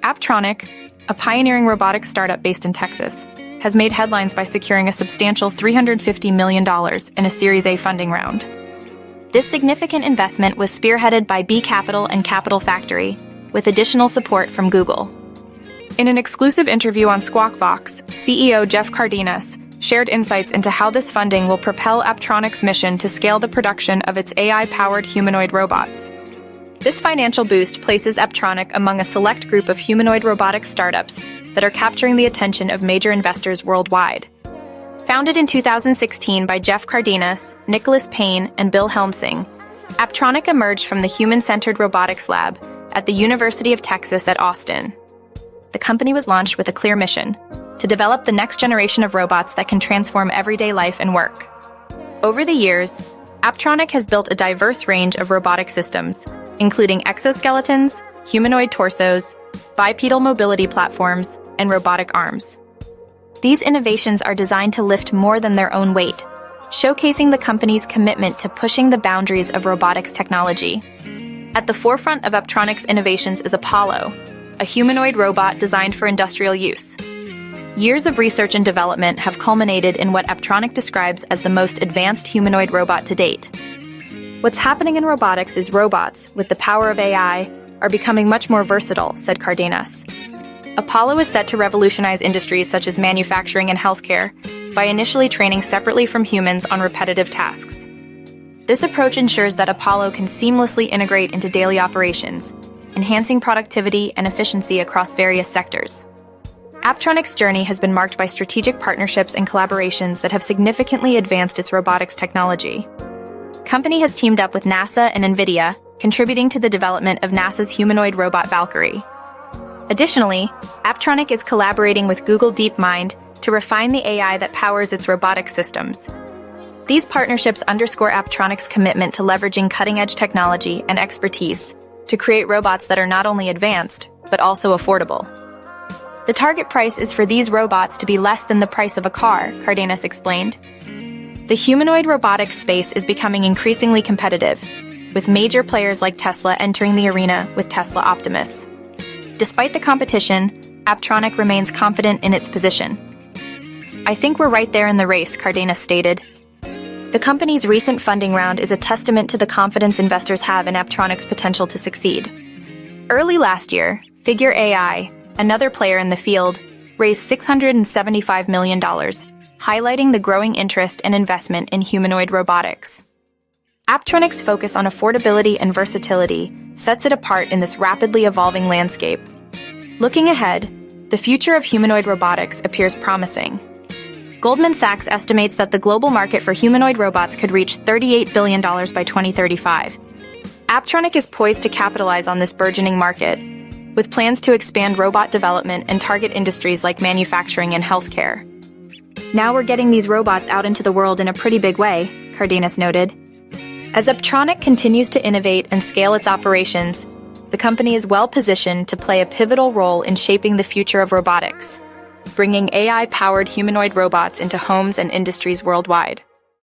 Apptronik, a pioneering robotics startup based in Texas, has made headlines by securing a substantial $350 million in a Series A funding round. This significant investment was spearheaded by B Capital and Capital Factory, with additional support from Google. In an exclusive interview on Squawk Box, CEO Jeff Cardenas shared insights into how this funding will propel Apptronik's mission to scale the production of its AI-powered humanoid robots. This financial boost places Apptronik among a select group of humanoid robotics startups that are capturing the attention of major investors worldwide. Founded in 2016 by Jeff Cardenas, Nicholas Payne, and Bill Helmsing, Apptronik emerged from the Human-Centered Robotics Lab at the University of Texas at Austin. The company was launched with a clear mission: to develop the next generation of robots that can transform everyday life and work. Over the years, Apptronik has built a diverse range of robotic systems, including exoskeletons, humanoid torsos, bipedal mobility platforms, and robotic arms. These innovations are designed to lift more than their own weight, showcasing the company's commitment to pushing the boundaries of robotics technology. At the forefront of Apptronik's innovations is Apollo, a humanoid robot designed for industrial use. Years of research and development have culminated in what Apptronik describes as the most advanced humanoid robot to date. What's happening in robotics is robots, with the power of AI, are becoming much more versatile, said Cardenas. Apollo is set to revolutionize industries such as manufacturing and healthcare by initially training separately from humans on repetitive tasks. This approach ensures that Apollo can seamlessly integrate into daily operations, enhancing productivity and efficiency across various sectors. Apptronik's journey has been marked by strategic partnerships and collaborations that have significantly advanced its robotics technology. The company has teamed up with NASA and Nvidia, contributing to the development of NASA's humanoid robot Valkyrie. Additionally, Apptronik is collaborating with Google DeepMind to refine the AI that powers its robotic systems. These partnerships underscore Apptronik's commitment to leveraging cutting-edge technology and expertise to create robots that are not only advanced, but also affordable. The target price is for these robots to be less than the price of a car, Cardenas explained. The humanoid robotics space is becoming increasingly competitive, with major players like Tesla entering the arena with Tesla Optimus. Despite the competition, Apptronik remains confident in its position. "I think we're right there in the race," Cardenas stated. The company's recent funding round is a testament to the confidence investors have in Apptronik's potential to succeed. Early last year, Figure AI, another player in the field, raised $675 million, highlighting the growing interest and investment in humanoid robotics. Apptronik's focus on affordability and versatility sets it apart in this rapidly evolving landscape. Looking ahead, the future of humanoid robotics appears promising. Goldman Sachs estimates that the global market for humanoid robots could reach $38 billion by 2035. Apptronik is poised to capitalize on this burgeoning market, with plans to expand robot development and target industries like manufacturing and healthcare. "Now we're getting these robots out into the world in a pretty big way," Cardenas noted. As Apptronik continues to innovate and scale its operations, the company is well-positioned to play a pivotal role in shaping the future of robotics, bringing AI-powered humanoid robots into homes and industries worldwide.